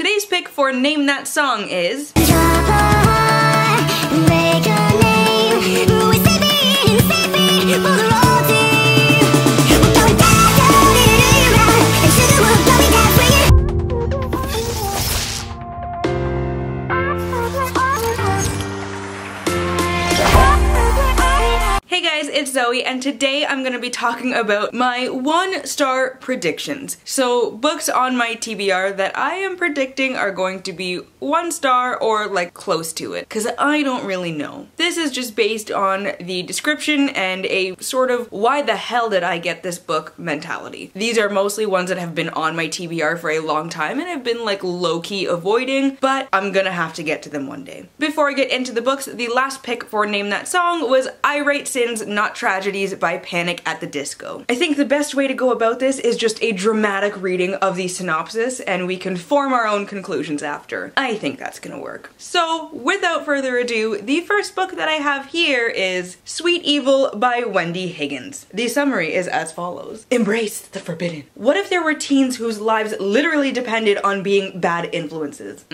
Today's pick for Name That Song is... Hey guys, it's Zoe, and today I'm gonna be talking about my 1-star predictions. So, books on my TBR that I am predicting are going to be 1 star or like close to it, because I don't really know. This is just based on the description and a sort of why the hell did I get this book mentality. These are mostly ones that have been on my TBR for a long time and I've been like low-key avoiding, but I'm gonna have to get to them one day. Before I get into the books, the last pick for Name That Song was I Write Sins, Not Tragedies by Panic at the Disco. I think the best way to go about this is just a dramatic reading of the synopsis and we can form our own conclusions after. I think that's gonna work. So, without further ado, the first book that I have here is Sweet Evil by Wendy Higgins. The summary is as follows. Embrace the forbidden. What if there were teens whose lives literally depended on being bad influences?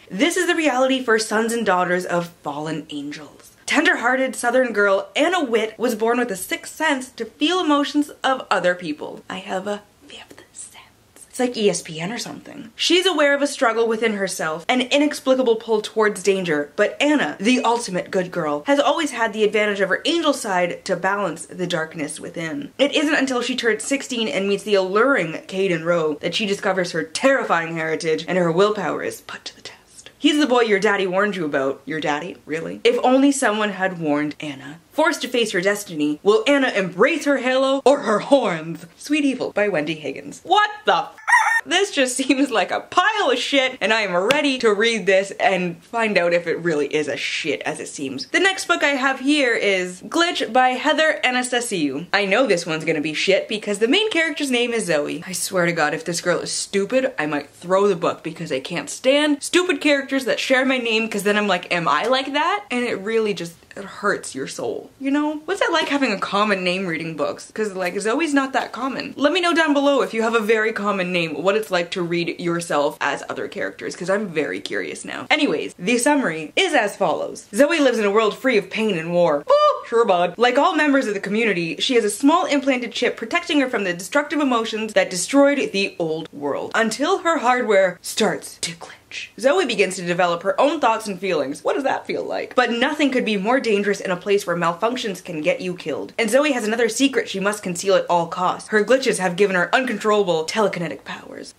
This is the reality for sons and daughters of fallen angels. Tender-hearted Southern girl Anna Witt was born with a sixth sense to feel emotions of other people. I have a fifth sense. It's like ESPN or something. She's aware of a struggle within herself, an inexplicable pull towards danger, but Anna, the ultimate good girl, has always had the advantage of her angel side to balance the darkness within. It isn't until she turns 16 and meets the alluring Caden Rowe that she discovers her terrifying heritage and her willpower is put to the test. He's the boy your daddy warned you about. Your daddy? Really? If only someone had warned Anna. Forced to face her destiny, will Anna embrace her halo or her horns? Sweet Evil by Wendy Higgins. What the f***? This just seems like a pile of shit and I am ready to read this and find out if it really is as shit as it seems. The next book I have here is Glitch by Heather Anastasiou. I know this one's gonna be shit because the main character's name is Zoe. I swear to God, if this girl is stupid, I might throw the book because I can't stand stupid characters that share my name because then I'm like, am I like that? And it really just it hurts your soul, you know? What's it like having a common name reading books? Because like Zoe's not that common. Let me know down below if you have a very common name, what it's like to read yourself as other characters, because I'm very curious now. Anyways, the summary is as follows. Zoe lives in a world free of pain and war. Woo! Sure bud. Like all members of the community, she has a small implanted chip protecting her from the destructive emotions that destroyed the old world. Until her hardware starts to glitch. Zoe begins to develop her own thoughts and feelings. What does that feel like? But nothing could be more dangerous in a place where malfunctions can get you killed. And Zoe has another secret she must conceal at all costs. Her glitches have given her uncontrollable telekinetic powers.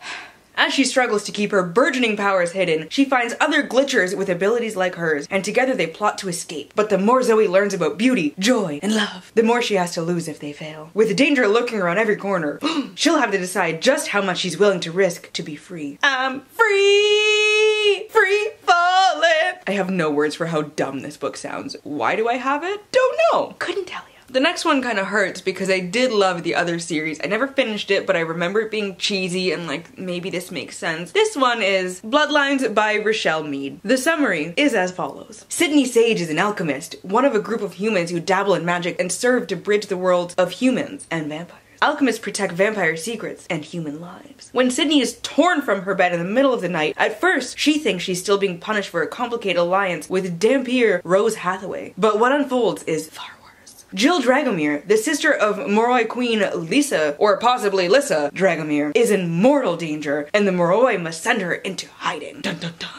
As she struggles to keep her burgeoning powers hidden, she finds other glitchers with abilities like hers, and together they plot to escape. But the more Zoe learns about beauty, joy, and love, the more she has to lose if they fail. With danger lurking around every corner, she'll have to decide just how much she's willing to risk to be free. I'm free! Free falling! I have no words for how dumb this book sounds. Why do I have it? Don't know. Couldn't tell you. The next one kind of hurts because I did love the other series. I never finished it, but I remember it being cheesy and like, maybe this makes sense. This one is Bloodlines by Rochelle Mead. The summary is as follows. Sydney Sage is an alchemist, one of a group of humans who dabble in magic and serve to bridge the worlds of humans and vampires. Alchemists protect vampire secrets and human lives. When Sydney is torn from her bed in the middle of the night, at first she thinks she's still being punished for a complicated alliance with Dampier Rose Hathaway. But what unfolds is far worse. Jill Dragomir, the sister of Moroi Queen Lisa, or possibly Lissa Dragomir, is in mortal danger, and the Moroi must send her into hiding. Dun dun dun.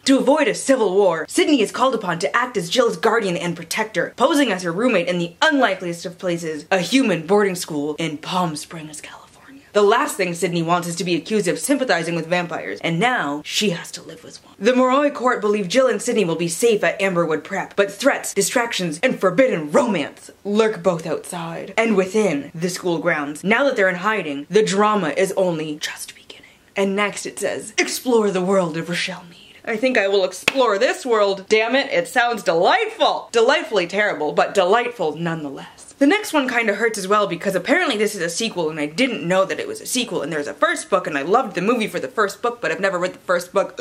To avoid a civil war, Sydney is called upon to act as Jill's guardian and protector, posing as her roommate in the unlikeliest of places, a human boarding school in Palm Springs, California. The last thing Sydney wants is to be accused of sympathizing with vampires, and now she has to live with one. The Moroi court believe Jill and Sydney will be safe at Amberwood Prep, but threats, distractions, and forbidden romance lurk both outside and within the school grounds. Now that they're in hiding, the drama is only just beginning. And next it says, explore the world of Rochelle Mead. I think I will explore this world. Damn it, it sounds delightful! Delightfully terrible, but delightful nonetheless. The next one kinda hurts as well because apparently this is a sequel and I didn't know that it was a sequel, and there's a first book and I loved the movie for the first book, but I've never read the first book.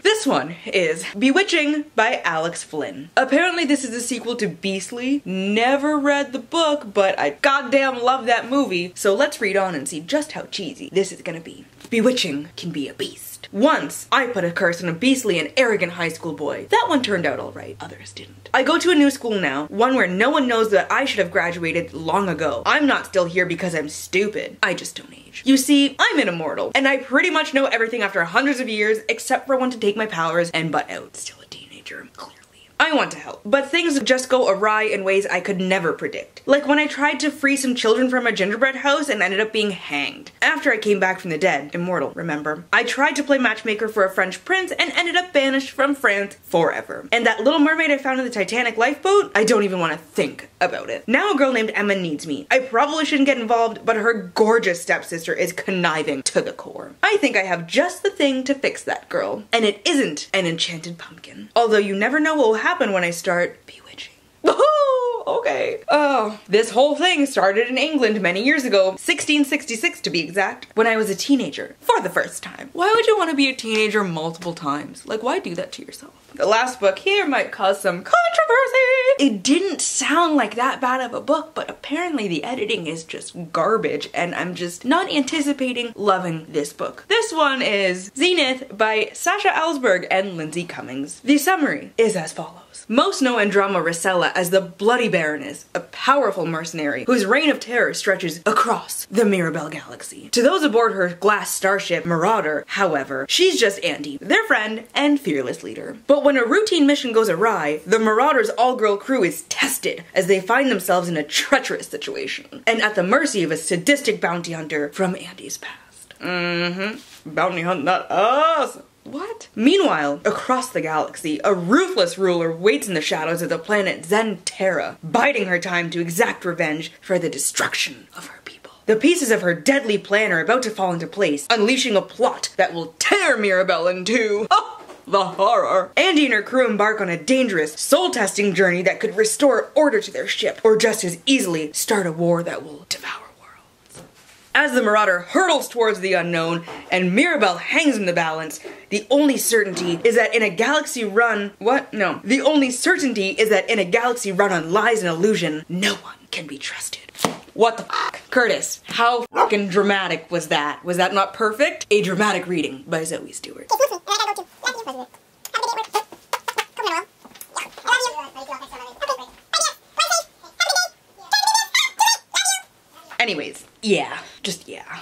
This one is Bewitching by Alex Flynn. Apparently this is a sequel to Beastly. Never read the book, but I goddamn love that movie, so let's read on and see just how cheesy this is gonna be. Bewitching can be a beast. Once, I put a curse on a beastly and arrogant high school boy. That one turned out alright, others didn't. I go to a new school now, one where no one knows that I should have graduated long ago. I'm not still here because I'm stupid. I just don't age. You see, I'm an immortal, and I pretty much know everything after hundreds of years, except for when to take my powers and butt out. Still a teenager, clearly. I want to help, but things just go awry in ways I could never predict. Like when I tried to free some children from a gingerbread house and ended up being hanged. After I came back from the dead, immortal, remember? I tried to play matchmaker for a French prince and ended up banished from France forever. And that little mermaid I found in the Titanic lifeboat, I don't even want to think about it. Now a girl named Emma needs me. I probably shouldn't get involved, but her gorgeous stepsister is conniving to the core. I think I have just the thing to fix that girl. And it isn't an enchanted pumpkin. Although you never know what will happen when I start bewitching. Oh, okay. Oh, this whole thing started in England many years ago, 1666 to be exact, when I was a teenager for the first time. Why would you want to be a teenager multiple times? Like, why do that to yourself? The last book here might cause some controversy. It didn't sound like that bad of a book, but apparently the editing is just garbage, and I'm just not anticipating loving this book. This one is Zenith by Sasha Ellsberg and Lindsay Cummings. The summary is as follows. Most know Androma Rosella as the Bloody Baroness, a powerful mercenary whose reign of terror stretches across the Mirabelle galaxy. To those aboard her glass starship Marauder, however, she's just Andy, their friend and fearless leader. But when a routine mission goes awry, the Marauder's all-girl crew is tested as they find themselves in a treacherous situation and at the mercy of a sadistic bounty hunter from Andy's past. Bounty hunt, not us! What? Meanwhile, across the galaxy, a ruthless ruler waits in the shadows of the planet Zenterra, biding her time to exact revenge for the destruction of her people. The pieces of her deadly plan are about to fall into place, unleashing a plot that will tear Mirabelle in two. Oh, the horror. Andy and her crew embark on a dangerous, soul-testing journey that could restore order to their ship, or just as easily start a war that will devour. As the Marauder hurtles towards the unknown and Mirabelle hangs in the balance, the only certainty is that in a galaxy run... What? No. The only certainty is that in a galaxy run on lies and illusion, no one can be trusted. What the fuck? Curtis, how fucking dramatic was that? Was that not perfect? A dramatic reading by Zoe Stewart. Anyways, yeah.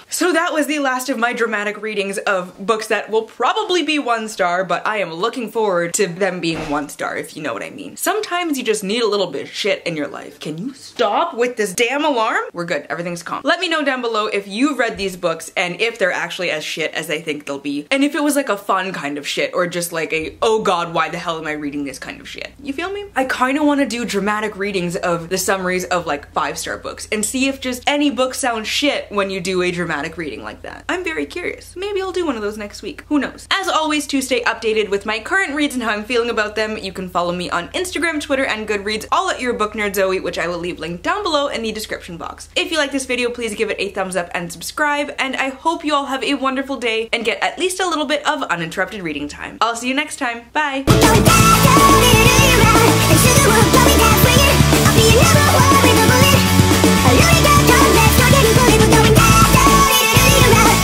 So that was the last of my dramatic readings of books that will probably be 1 star, but I am looking forward to them being 1 star, if you know what I mean. Sometimes you just need a little bit of shit in your life. Can you stop with this damn alarm? We're good, everything's calm. Let me know down below if you've read these books and if they're actually as shit as I think they'll be. And if it was like a fun kind of shit, or just like a, oh god, why the hell am I reading this kind of shit? You feel me? I kinda wanna do dramatic readings of the summaries of like 5-star books and see if just any book sounds shit when you do a dramatic reading like that. I'm very curious. Maybe I'll do one of those next week. Who knows? As always, to stay updated with my current reads and how I'm feeling about them, you can follow me on Instagram, Twitter, and Goodreads, all at Your Book Nerd Zoe, which I will leave linked down below in the description box. If you like this video, please give it a thumbs up and subscribe, and I hope you all have a wonderful day and get at least a little bit of uninterrupted reading time. I'll see you next time. Bye!